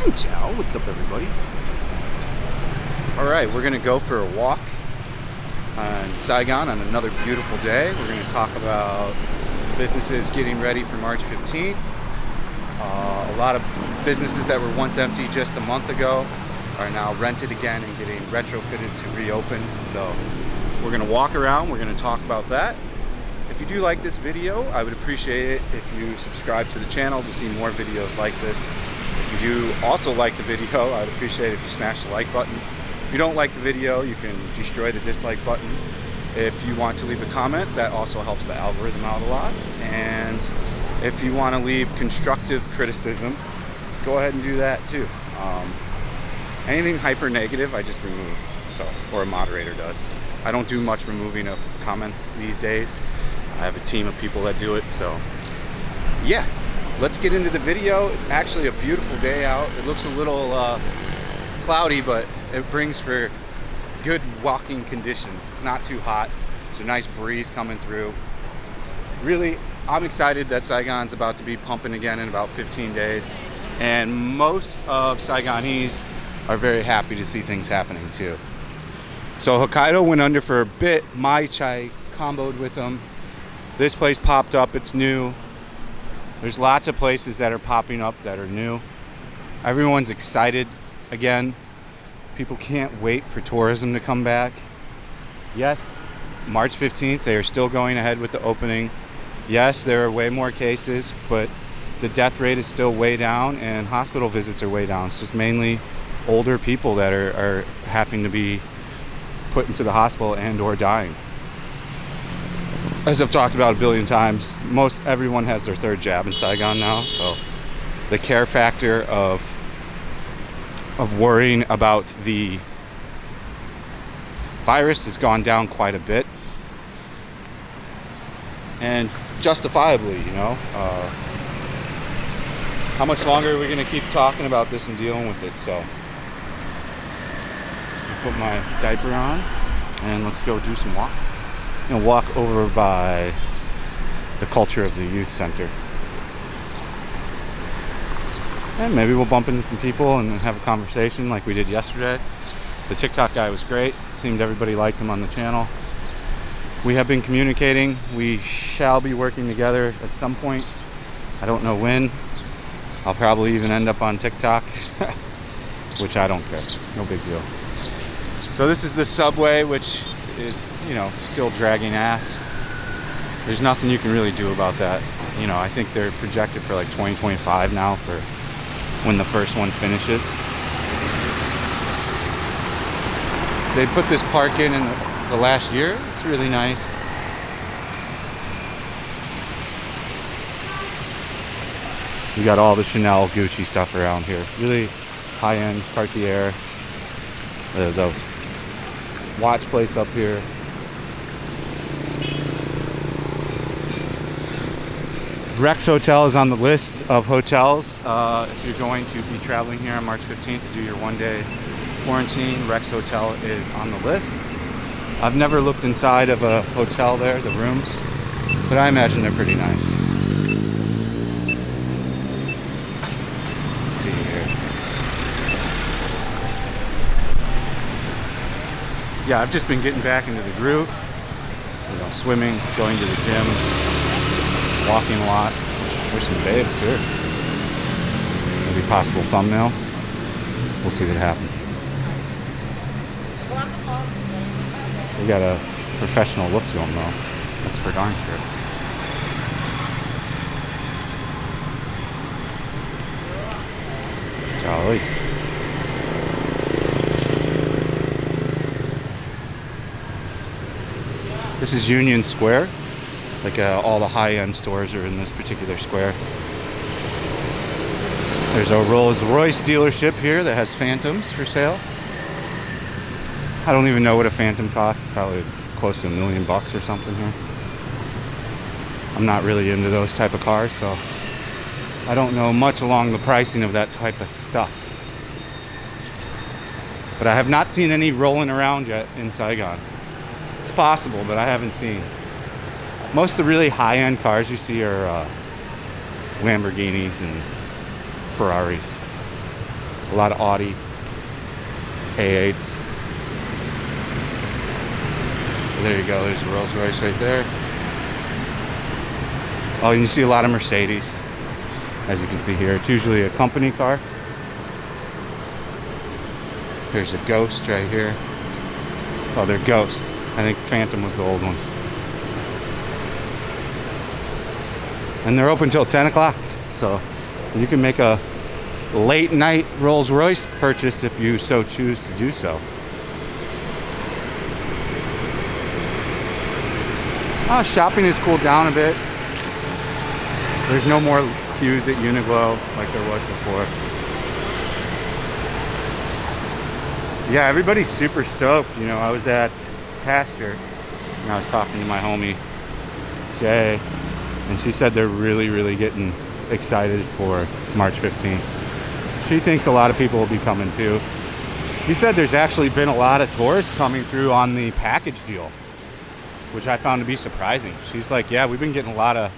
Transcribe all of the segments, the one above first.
Xin Chao, what's up everybody? Alright, we're going to go for a walk on Saigon on another beautiful day. We're going to talk about businesses getting ready for March 15th. A lot of businesses that were once empty just a month ago are now rented again and getting retrofitted to reopen. So we're going to walk around, we're going to talk about that. If you do like this video, I would appreciate it if you subscribe to the channel to see more videos like this. If you do also like the video, I'd appreciate it if you smash the like button. If you don't like the video, you can destroy the dislike button. If you want to leave a comment, that also helps the algorithm out a lot. And if you want to leave constructive criticism, go ahead and do that too. Anything hyper negative, I just remove, or a moderator does. I don't do much removing of comments these days. I have a team of people that do it, so yeah, let's get into the video. It's actually a beautiful day out. It looks a little cloudy, but it brings for good walking conditions. It's not too hot. There's a nice breeze coming through. Really, I'm excited that Saigon's about to be pumping again in about 15 days. And most of Saigonese are very happy to see things happening too. So Hokkaido went under for a bit. Mai Chai comboed with them. This place popped up, it's new. There's lots of places that are popping up that are new. Everyone's excited again. People can't wait for tourism to come back. Yes, March 15th, they are still going ahead with the opening. Yes, there are way more cases, but the death rate is still way down and hospital visits are way down. It's just mainly older people that are having to be put into the hospital and or dying. As I've talked about a billion times, most everyone has their third jab in Saigon now, so the care factor of worrying about the virus has gone down quite a bit, and justifiably, you know. How much longer are we going to keep talking about this and dealing with it? So I put my diaper on and let's go do some walk. I'm gonna walk over by the Culture of the Youth Center. And maybe we'll bump into some people and have a conversation like we did yesterday. The TikTok guy was great. Seemed everybody liked him on the channel. We have been communicating. We shall be working together at some point. I don't know when. I'll probably even end up on TikTok, which I don't care. No big deal. So this is the subway, which is, you know, still dragging ass. There's nothing you can really do about that. You know, I think they're projected for like 2025 now for when the first one finishes. They put this park in the last year. It's really nice. You got all the Chanel, Gucci stuff around here. Really high-end Cartier. The watch place up here. Rex Hotel is on the list of hotels. If you're going to be traveling here on March 15th to do your one-day quarantine, Rex Hotel is on the list. I've never looked inside of a hotel there, the rooms, but I imagine they're pretty nice. Let's see here. Yeah, I've just been getting back into the groove. You know, swimming, going to the gym, walking a lot. There's some babes here. Maybe possible thumbnail. We'll see what happens. They got a professional look to them though. That's for darn sure. Jolly. This is Union Square. Like all the high-end stores are in this particular square. There's a Rolls-Royce dealership here that has Phantoms for sale. I don't even know what a Phantom costs. Probably close to $1 million or something here. I'm not really into those type of cars, so I don't know much along the pricing of that type of stuff. But I have not seen any rolling around yet in Saigon. It's possible, but I haven't seen. Most of the really high-end cars you see are Lamborghinis and Ferraris. A lot of Audi A8s. There you go, there's a Rolls Royce right there. Oh, and you see a lot of Mercedes, as you can see here. It's usually a company car. There's a Ghost right here. Oh, they're Ghosts. I think Phantom was the old one. And they're open till 10 o'clock. So you can make a late night Rolls Royce purchase if you so choose to do so. Shopping has cooled down a bit. There's no more queues at Uniqlo like there was before. Yeah, everybody's super stoked. You know, I was at Pasture and I was talking to my homie Jay, and she said they're really getting excited for March 15th. She thinks a lot of people will be coming too. She said there's actually been a lot of tourists coming through on the package deal, which I found to be surprising. She's like, yeah, we've been getting a lot of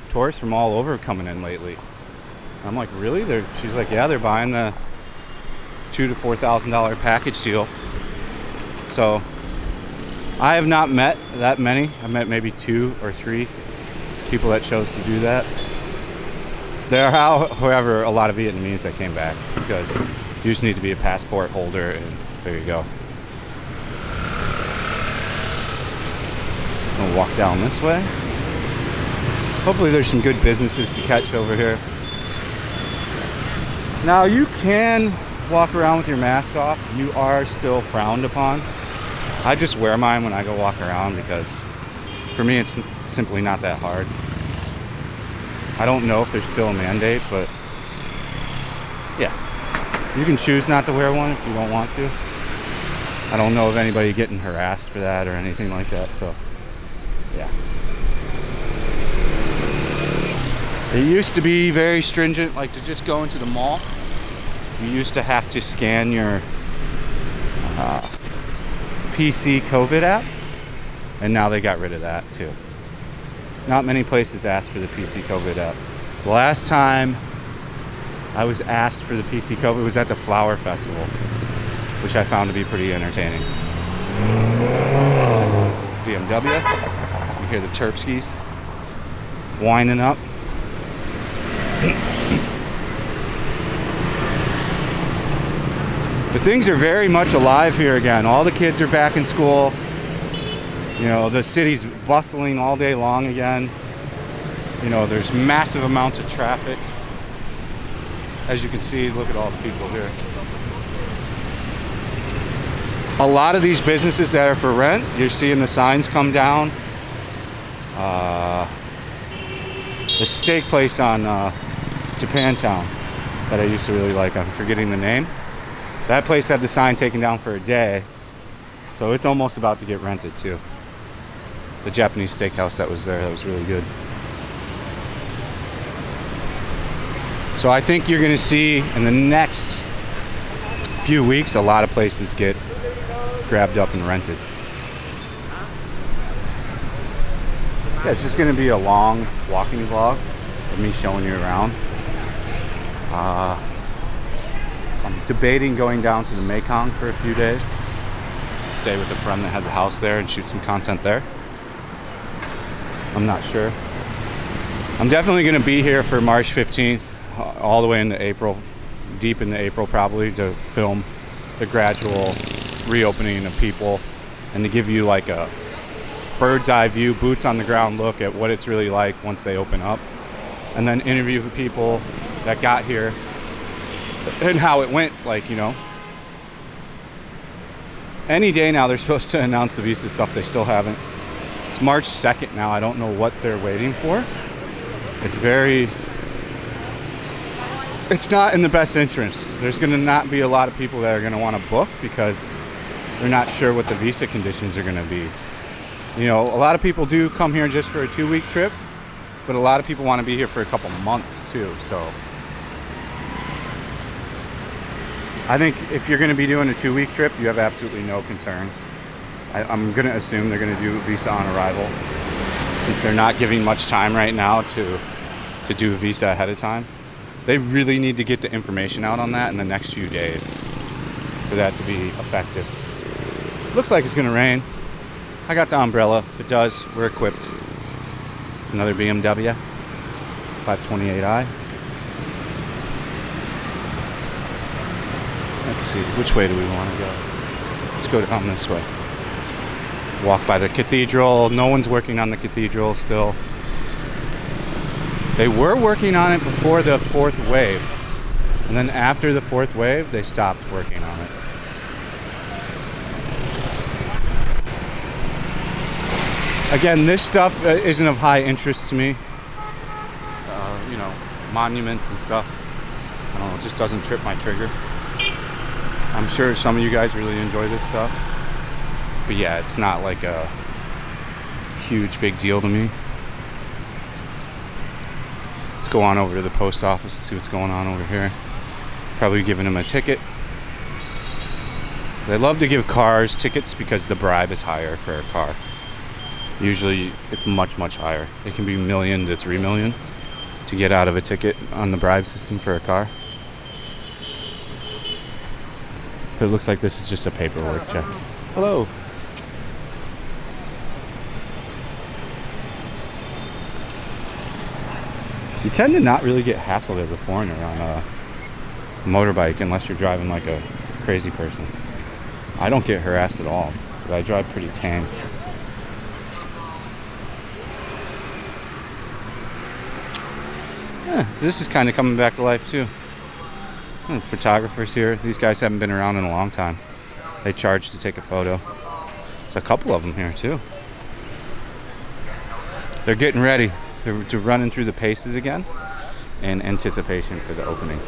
tourists from all over coming in lately. I'm like, really? She's like, yeah, they're buying the $2,000 to $4,000 package deal. So I have not met that many. I met maybe 2 or 3 people that chose to do that. There are, however, a lot of Vietnamese that came back because you just need to be a passport holder, and there you go. I'll walk down this way. Hopefully there's some good businesses to catch over here. Now you can walk around with your mask off. You are still frowned upon. I just wear mine when I go walk around because for me it's simply not that hard. I don't know if there's still a mandate, but yeah, you can choose not to wear one if you don't want to. I don't know of anybody getting harassed for that or anything like that, so yeah. It used to be very stringent, like to just go into the mall. You used to have to scan your PC COVID app, and now they got rid of that too. Not many places ask for the PC COVID app. The last time I was asked for the PC COVID was at the Flower Festival, which I found to be pretty entertaining. BMW, you hear the Terpskis winding up. But things are very much alive here again. All the kids are back in school. You know, the city's bustling all day long again. You know, there's massive amounts of traffic. As you can see, look at all the people here. A lot of these businesses that are for rent, you're seeing the signs come down. The steak place on Japantown that I used to really like, I'm forgetting the name. That place had the sign taken down for a day, so it's almost about to get rented too. The Japanese steakhouse that was there, that was really good. So I think you're gonna see in the next few weeks a lot of places get grabbed up and rented. So it's just gonna be a long walking vlog of me showing you around. I'm debating going down to the Mekong for a few days to stay with a friend that has a house there and shoot some content there. I'm not sure. I'm definitely going to be here for March 15th, all the way into April, deep into April probably, to film the gradual reopening of people and to give you like a bird's eye view, boots on the ground look at what it's really like once they open up, and then interview the people that got here and how it went. Like, you know, any day now they're supposed to announce the visa stuff. They still haven't. It's March 2nd now. I don't know what they're waiting for. It's not in the best interest. There's going to not be a lot of people that are going to want to book because they're not sure what the visa conditions are going to be. You know, a lot of people do come here just for a 2-week trip, but a lot of people want to be here for a couple months too. So I think if you're going to be doing a 2-week trip, you have absolutely no concerns. I'm going to assume they're going to do visa on arrival, since they're not giving much time right now to do a visa ahead of time. They really need to get the information out on that in the next few days for that to be effective. Looks like it's gonna rain. I got the umbrella. If it does, we're equipped. Another BMW 528i. Let's see, which way do we want to go? Let's go down this way. Walk by the cathedral. No one's working on the cathedral still. They were working on it before the fourth wave. And then after the fourth wave, they stopped working on it. Again, this stuff isn't of high interest to me. You know, monuments and stuff. I don't know, it just doesn't trip my trigger. I'm sure some of you guys really enjoy this stuff. But yeah, it's not like a huge big deal to me. Let's go on over to the post office and see what's going on over here. Probably giving them a ticket. They love to give cars tickets because the bribe is higher for a car. Usually it's much, much higher. It can be $1 million to $3 million to get out of a ticket on the bribe system for a car. It looks like this is just a paperwork check. Hello. You tend to not really get hassled as a foreigner on a motorbike unless you're driving like a crazy person. I don't get harassed at all, but I drive pretty tame. Yeah, this is kind of coming back to life too. Photographers here. These guys haven't been around in a long time. They charge to take a photo. There's a couple of them here too. They're getting ready. They're running through the paces again in anticipation for the opening.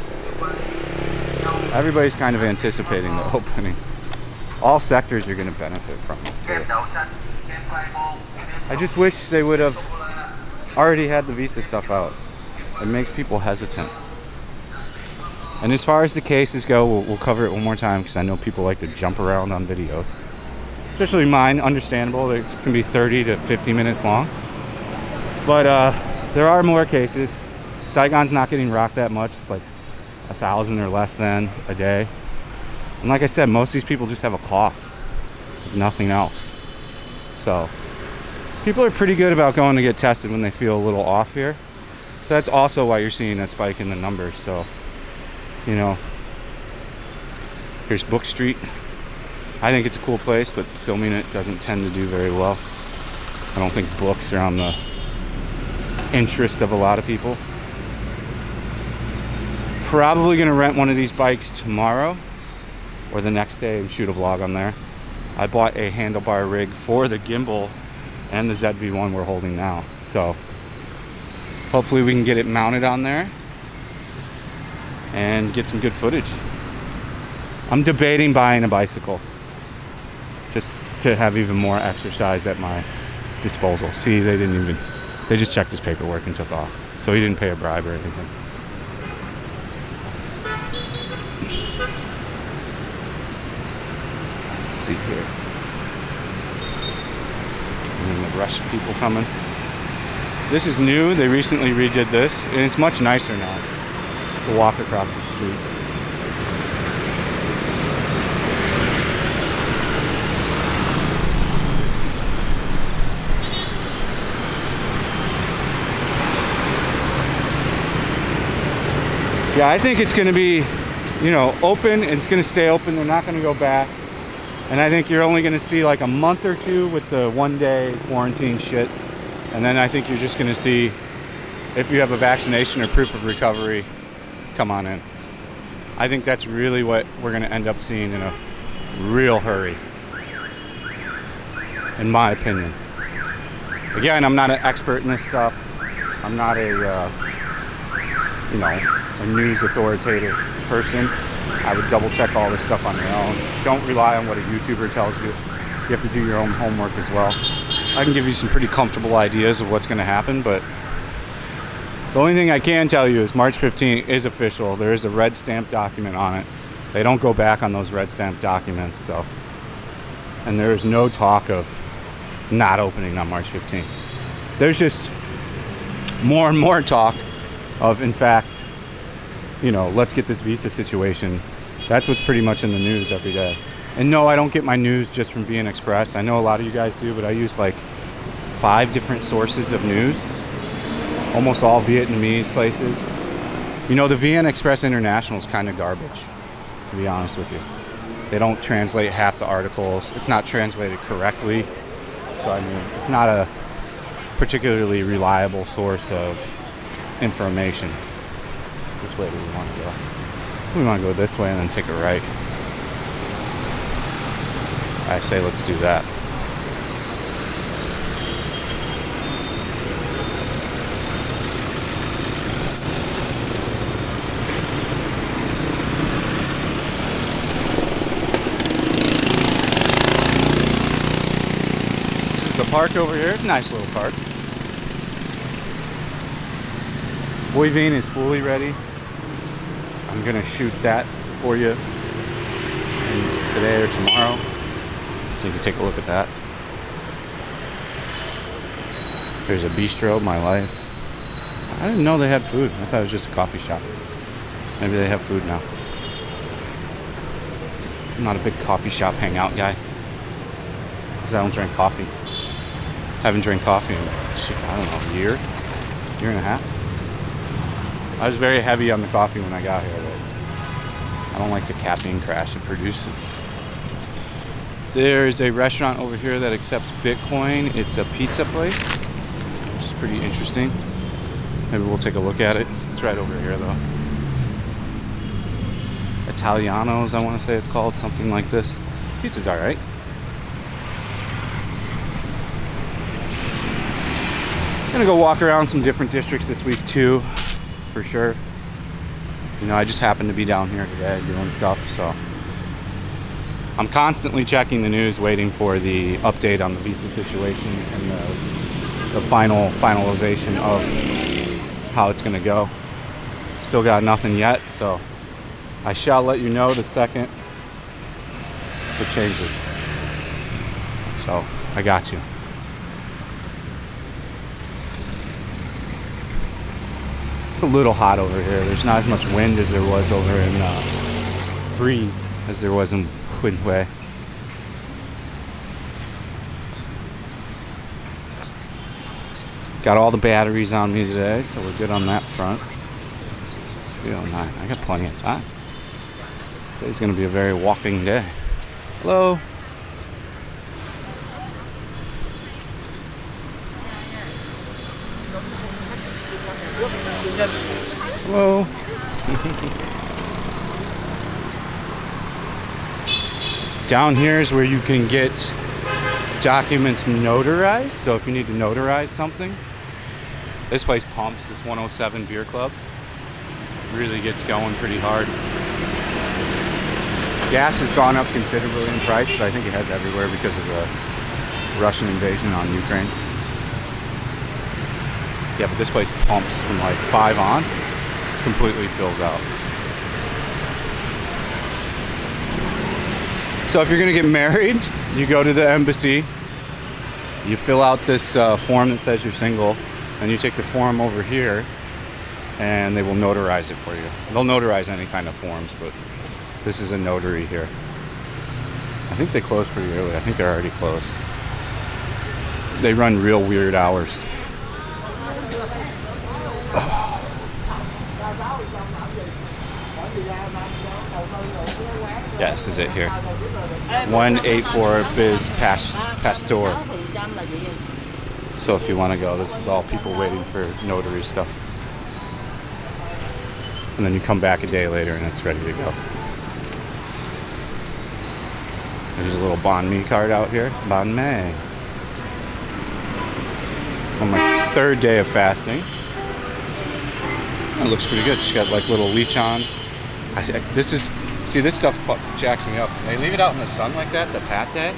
Everybody's kind of anticipating the opening. All sectors are going to benefit from it too. I just wish they would have already had the visa stuff out. It makes people hesitant. And as far as the cases go, we'll cover it one more time because I know people like to jump around on videos. Especially mine, understandable. They can be 30 to 50 minutes long. But there are more cases. Saigon's not getting rocked that much. It's like 1,000 or less than a day. And like I said, most of these people just have a cough. Nothing else. So people are pretty good about going to get tested when they feel a little off here. So that's also why you're seeing a spike in the numbers. So, you know, here's Book Street. I think it's a cool place, but filming it doesn't tend to do very well. I don't think books are on the interest of a lot of people. Probably gonna rent one of these bikes tomorrow or the next day and shoot a vlog on there. I bought a handlebar rig for the gimbal and the ZV-1 we're holding now. So hopefully we can get it mounted on there and get some good footage. I'm debating buying a bicycle just to have even more exercise at my disposal. See, they just checked his paperwork and took off. So he didn't pay a bribe or anything. Let's see here. And then the Russian people coming. This is new. They recently redid this, and it's much nicer now to walk across the street. Yeah, I think it's going to be, you know, open, and it's going to stay open. They're not going to go back. And I think you're only going to see like a month or two with the one-day quarantine shit. And then I think you're just going to see, if you have a vaccination or proof of recovery, come on in. I think that's really what we're going to end up seeing in a real hurry, in my opinion. Again, I'm not an expert in this stuff. I'm not a, you know, a news authoritative person. I would double check all this stuff on your own. Don't rely on what a YouTuber tells you. You have to do your own homework as well. I can give you some pretty comfortable ideas of what's going to happen, but the only thing I can tell you is March 15th is official. There is a red stamp document on it. They don't go back on those red stamp documents, so. And there is no talk of not opening on March 15th. There's just more and more talk of, in fact, you know, let's get this visa situation. That's what's pretty much in the news every day. And no, I don't get my news just from VN Express. I know a lot of you guys do, but I use like 5 different sources of news. Almost all Vietnamese places. You know, the VN Express International is kind of garbage, to be honest with you. They don't translate half the articles. It's not translated correctly. So, I mean, it's not a particularly reliable source of information. Which way do we want to go? We want to go this way and then take a right. I say let's do that. This is the park over here. Nice little park. Boy Vane is fully ready. I'm gonna shoot that for you today or tomorrow, so you can take a look at that. There's a bistro, my life. I didn't know they had food. I thought it was just a coffee shop. Maybe they have food now. I'm not a big coffee shop hangout guy, because I don't drink coffee. Haven't drank coffee in, I don't know, a year and a half. I was very heavy on the coffee when I got here, but I don't like the caffeine crash it produces. There's a restaurant over here that accepts Bitcoin. It's a pizza place, which is pretty interesting. Maybe we'll take a look at it. It's right over here though. Italianos, I want to say it's called, something like this. Pizza's alright. Gonna go walk around some different districts this week too, for sure. You know, I just happened to be down here today doing stuff, so I'm constantly checking the news, waiting for the update on the visa situation and the finalization of how it's gonna go. Still got nothing yet, so I shall let you know the second it changes. So I got you. It's a little hot over here. There's not as much wind as there was over in breeze as there was in Quinhue. Got all the batteries on me today, so we're good on that front. 309. I got plenty of time. Today's gonna be a very walking day. Hello. Hello. Down here is where you can get documents notarized. So if you need to notarize something, this place pumps. This 107 Beer Club really gets going pretty hard. Gas has gone up considerably in price, but I think it has everywhere because of the Russian invasion on Ukraine. Yeah, but this place pumps from like 5 on, completely fills out. So if you're gonna get married, you go to the embassy, you fill out this form that says you're single, and you take the form over here, and they will notarize it for you. They'll notarize any kind of forms, but this is a notary here. I think they close pretty early. I think they're already closed. They run real weird hours. Yeah, this is it here. 184 Biz Pasteur. So if you want to go, this is all people waiting for notary stuff. And then you come back a day later and it's ready to go. There's a little banh mi card out here. Banh mi. On my 3rd day of fasting. It looks pretty good. She's got like little leech on. See, this stuff jacks me up. They leave it out in the sun like that, the pate.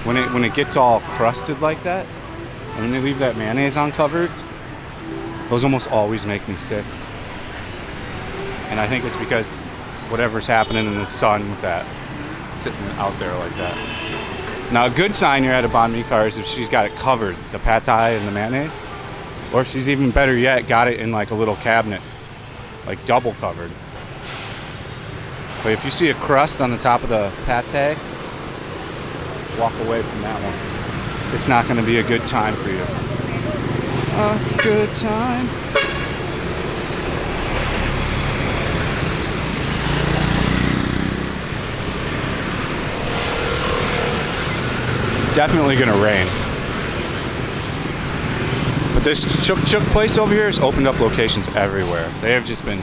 When it gets all crusted like that, and then they leave that mayonnaise uncovered, those almost always make me sick. And I think it's because whatever's happening in the sun with that sitting out there like that. Now, a good sign you're at a banh mi car is if she's got it covered, the pad thai and the mayonnaise, or she's even better yet got it in like a little cabinet, like double covered. But if you see a crust on the top of the pate, walk away from that one. It's not going to be a good time for you. Good times. Definitely going to rain. But this Chuk Chuk place over here has opened up locations everywhere. They have just been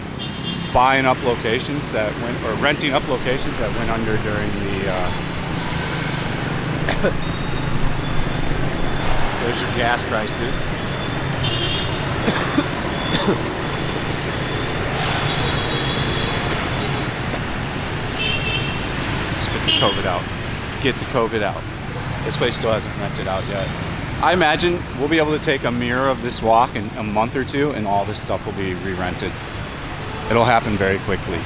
buying up locations that went, or renting up locations that went under during the, there's your gas prices. Spit the COVID out. Get the COVID out. This place still hasn't rented out yet. I imagine we'll be able to take a mirror of this walk in a month or two and all this stuff will be re-rented. It'll happen very quickly.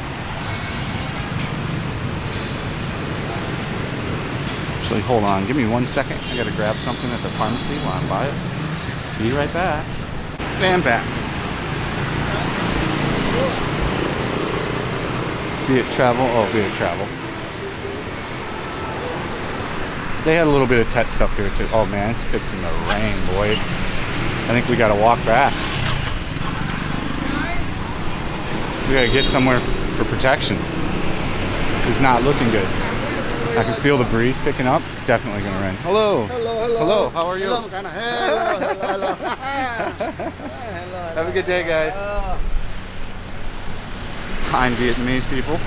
Actually, hold on. Give me 1 second. I gotta grab something at the pharmacy while I'm by it. Be right back. And back. Be it travel. Oh, be it travel. They had a little bit of tech stuff here too. Oh man, it's fixing to rain, boys. I think we gotta walk back. We gotta get somewhere for protection. This is not looking good. I can feel the breeze picking up. Definitely gonna rain. Hello. Hello, hello. Hello, how are you? Hello, hello, hello. Have a good day, guys. Kind Vietnamese people.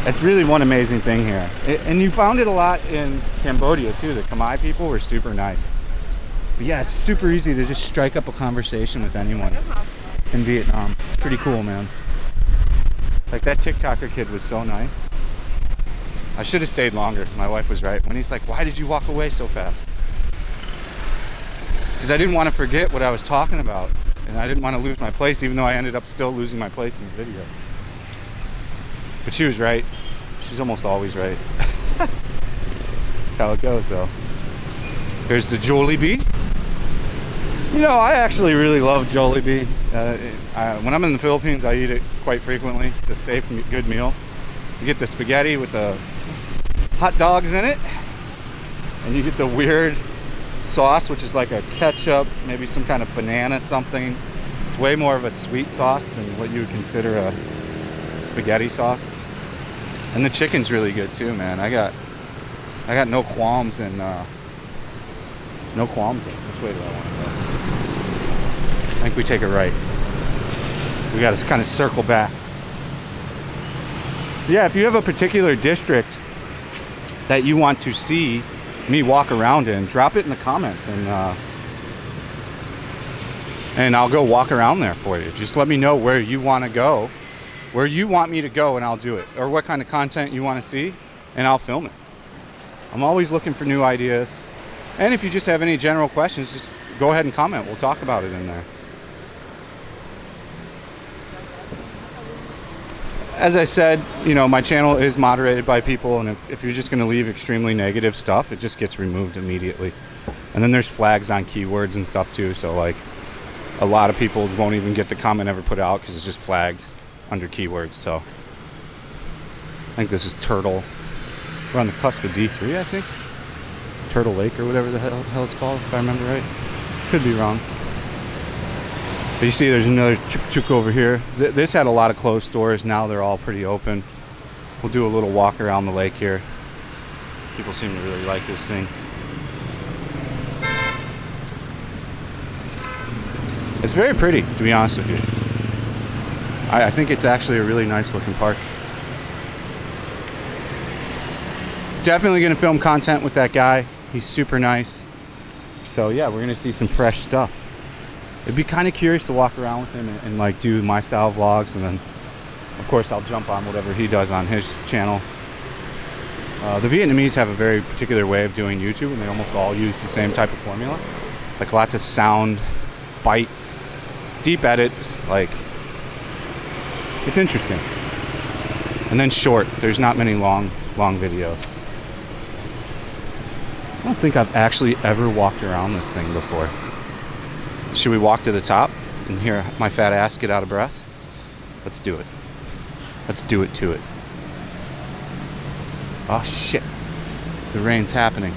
It's really one amazing thing here. And you found it a lot in Cambodia too. The Khmer people were super nice. But yeah, it's super easy to just strike up a conversation with anyone in Vietnam. It's pretty cool, man. Like that TikToker kid was so nice. I should have stayed longer. My wife was right. When he's like, why did you walk away so fast? Because I didn't want to forget what I was talking about. And I didn't want to lose my place, even though I ended up still losing my place in the video. But she was right. She's almost always right. That's how it goes, though. There's the Jollibee. You know, I actually really love Jollibee. When I'm in the Philippines, I eat it quite frequently. It's a safe, good meal. You get the spaghetti with the hot dogs in it, and you get the weird sauce, which is like a ketchup, maybe some kind of banana something. It's way more of a sweet sauce than what you would consider a spaghetti sauce. And the chicken's really good too, man. I got no qualms in no qualms in. Which way do I want to go? I think we take it right. We got to kind of circle back. Yeah, if you have a particular district that you want to see me walk around in, drop it in the comments, and I'll go walk around there for you. Just let me know where you want to go, where you want me to go, and I'll do it. Or what kind of content you want to see, and I'll film it. I'm always looking for new ideas. And if you just have any general questions, just go ahead and comment. We'll talk about it in there. As I said, you know, my channel is moderated by people, and if you're just going to leave extremely negative stuff, it just gets removed immediately. And then there's flags on keywords and stuff too, so like a lot of people won't even get the comment ever put out because it's just flagged under keywords. So I think this is Turtle. We're on the cusp of D3, I think. Turtle Lake or whatever the hell it's called, if I remember right. Could be wrong. But you see there's another Chuk Chuk over here. This had a lot of closed stores. Now they're all pretty open. We'll do a little walk around the lake here. People seem to really like this thing. It's very pretty, to be honest with you. I think it's actually a really nice looking park. Definitely going to film content with that guy. He's super nice. So yeah, we're going to see some fresh stuff. It'd be kind of curious to walk around with him and like do my style vlogs, and then of course I'll jump on whatever he does on his channel. The Vietnamese have a very particular way of doing YouTube, and they almost all use the same type of formula. Like lots of sound bites, deep edits, like it's interesting. And then short, there's not many long videos. I don't think I've actually ever walked around this thing before. Should we walk to the top and hear my fat ass get out of breath? Let's do it. Let's do it to it. Oh shit. The rain's happening.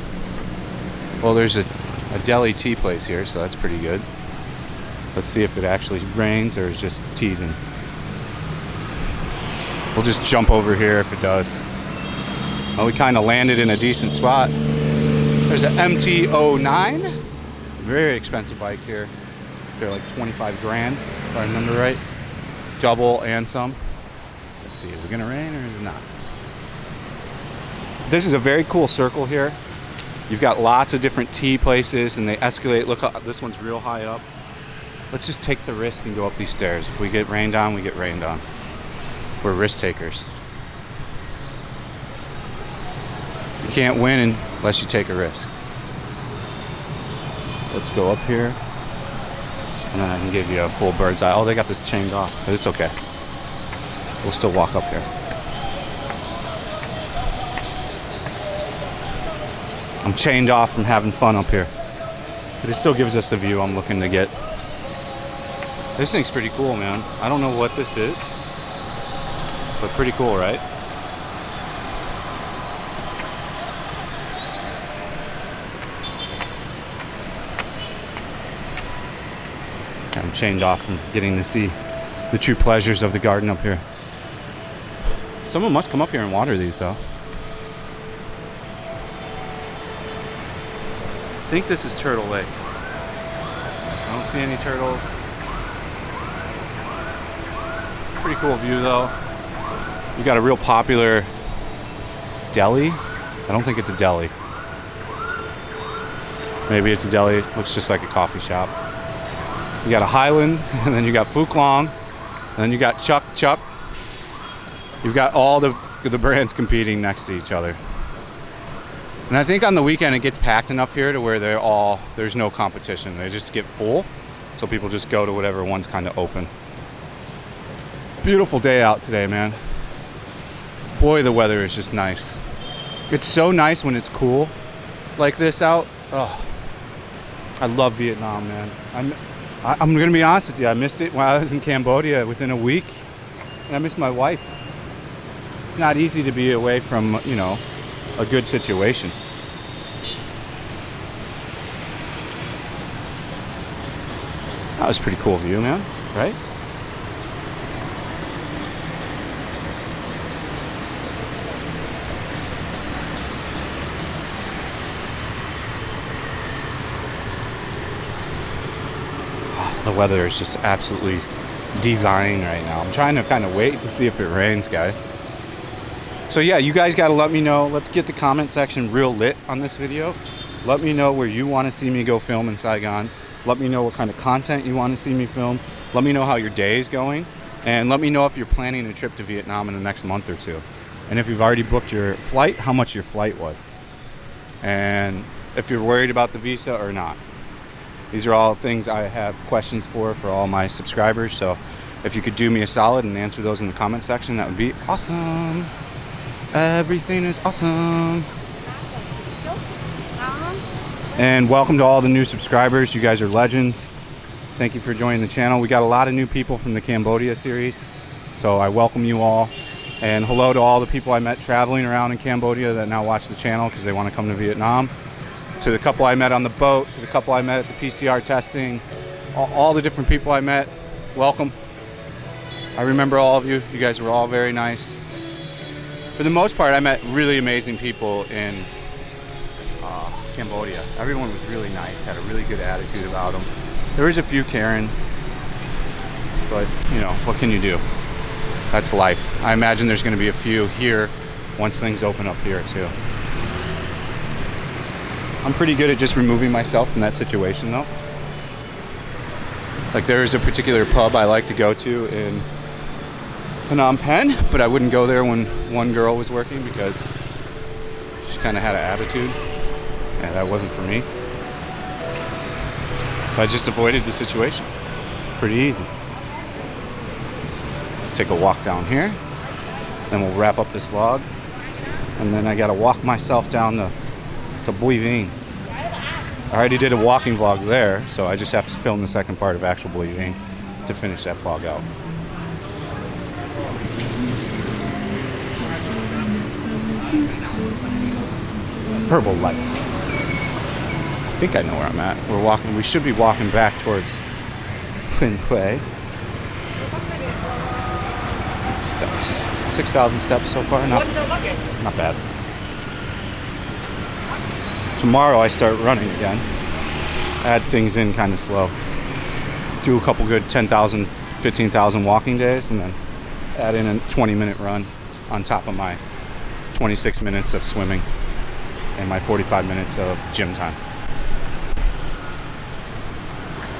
Well, there's a deli tea place here, so that's pretty good. Let's see if it actually rains or is just teasing. We'll just jump over here if it does. Well, we kind of landed in a decent spot. There's an MT-09. Very expensive bike here. They're like 25 grand, if I remember right. Double and some. Let's see, is it gonna rain or is it not? This is a very cool circle here. You've got lots of different tea places and they escalate. Look, this one's real high up. Let's just take the risk and go up these stairs. If we get rained on, we get rained on. We're risk takers. You can't win unless you take a risk. Let's go up here. And then I can give you a full bird's eye. Oh, they got this chained off, but it's okay. We'll still walk up here. I'm chained off from having fun up here. But it still gives us the view I'm looking to get. This thing's pretty cool, man. I don't know what this is, but pretty cool, right? I'm chained off from getting to see the true pleasures of the garden up here. Someone must come up here and water these, though. I think this is Turtle Lake. I don't see any turtles. Pretty cool view, though. You got a real popular deli. I don't think it's a deli. Maybe it's a deli. Looks just like a coffee shop. You got a Highland, and then you got Fook Long, and then you got Chuck. You've got all the brands competing next to each other. And I think on the weekend it gets packed enough here to where there's no competition. They just get full, so people just go to whatever one's kind of open. Beautiful day out today, man. Boy, the weather is just nice. It's so nice when it's cool like this out. Oh, I love Vietnam, man. I'm gonna be honest with you, I missed it while I was in Cambodia within a week, and I missed my wife. It's not easy to be away from, you know, a good situation. That was a pretty cool view, man, right? The weather is just absolutely divine right now. I'm trying to kind of wait to see if it rains, guys. So yeah, you guys got to let me know. Let's get the comment section real lit on this video. Let me know where you want to see me go film in Saigon. Let me know what kind of content you want to see me film. Let me know how your day is going. And let me know if you're planning a trip to Vietnam in the next month or two. And if you've already booked your flight, how much your flight was. And if you're worried about the visa or not. These are all things I have questions for all my subscribers. So if you could do me a solid and answer those in the comment section, that would be awesome. Everything is awesome. And welcome to all the new subscribers. You guys are legends. Thank you for joining the channel. We got a lot of new people from the Cambodia series, so I welcome you all. And hello to all the people I met traveling around in Cambodia that now watch the channel because they want to come to Vietnam. To the couple I met on the boat, to the couple I met at the PCR testing, all the different people I met, welcome. I remember all of you. You guys were all very nice. For the most part, I met really amazing people in Cambodia. Everyone was really nice, had a really good attitude about them. There was a few Karens, but you know, what can you do? That's life. I imagine there's going to be a few here once things open up here too. I'm pretty good at just removing myself from that situation though. Like there is a particular pub I like to go to in Phnom Penh, but I wouldn't go there when one girl was working because she kind of had an attitude and that wasn't for me. So I just avoided the situation. Pretty easy. Let's take a walk down here, then we'll wrap up this vlog, and then I gotta walk myself down to Bui Vinh. I already did a walking vlog there, so I just have to film the second part of actual Bui Vinh to finish that vlog out. Herbalife. I think I know where I'm at. We should be walking back towards Quinquay. Steps. 6,000 steps so far. Not bad. Tomorrow I start running again. Add things in kind of slow. Do a couple good 10,000, 15,000 walking days, and then add in a 20-minute run on top of my 26 minutes of swimming and my 45 minutes of gym time.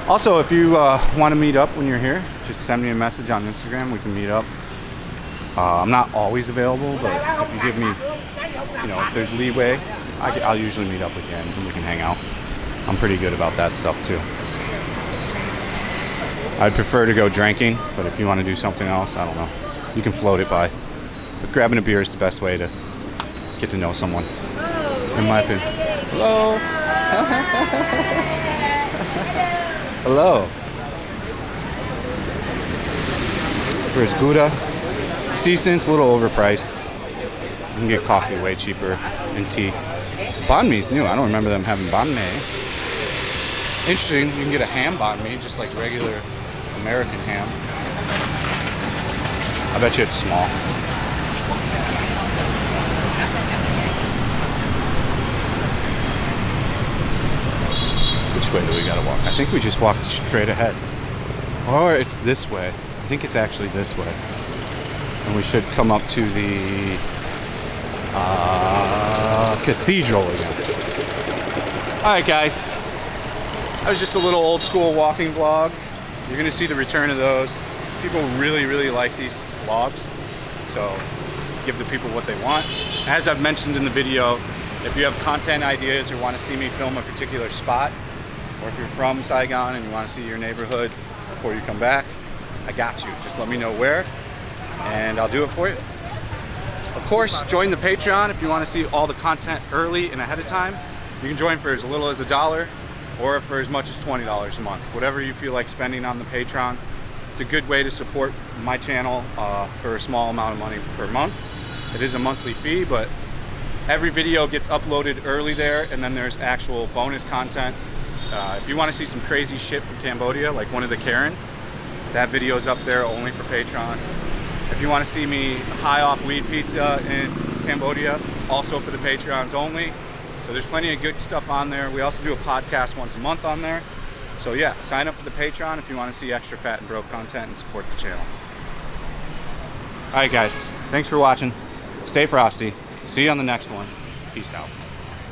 Also, if you want to meet up when you're here, just send me a message on Instagram. We can meet up. I'm not always available, but if you give me, if there's leeway, I'll usually meet up again and we can hang out. I'm pretty good about that stuff too. I'd prefer to go drinking, but if you want to do something else, I don't know. You can float it by. But grabbing a beer is the best way to get to know someone, in my opinion. Hello. Hello. There's Gouda. It's decent, it's a little overpriced. You can get coffee way cheaper and tea. Banh mi is new. I don't remember them having banh mi. Interesting, you can get a ham banh mi, just like regular American ham. I bet you it's small. Which way do we gotta walk? I think we just walked straight ahead. Or it's this way. I think it's actually this way. And we should come up to the cathedral again. Alright guys, that was just a little old school walking vlog. You're gonna see the return of those. People really, really like these vlogs, so give the people what they want. As I've mentioned in the video, if you have content ideas or want to see me film a particular spot, or if you're from Saigon and you want to see your neighborhood before you come back, I got you. Just let me know where, and I'll do it for you. Of course, join the Patreon if you want to see all the content early and ahead of time. You can join for as little as $1 or for as much as $20 a month. Whatever you feel like spending on the Patreon. It's a good way to support my channel for a small amount of money per month. It is a monthly fee, but every video gets uploaded early there, and then there's actual bonus content. If you want to see some crazy shit from Cambodia, like one of the Karens, that video is up there only for patrons. If you want to see me high off weed pizza in Cambodia, also for the Patreons only. So there's plenty of good stuff on there. We also do a podcast once a month on there. So yeah, sign up for the Patreon if you want to see extra fat and broke content and support the channel. Alright guys, thanks for watching. Stay frosty. See you on the next one. Peace out.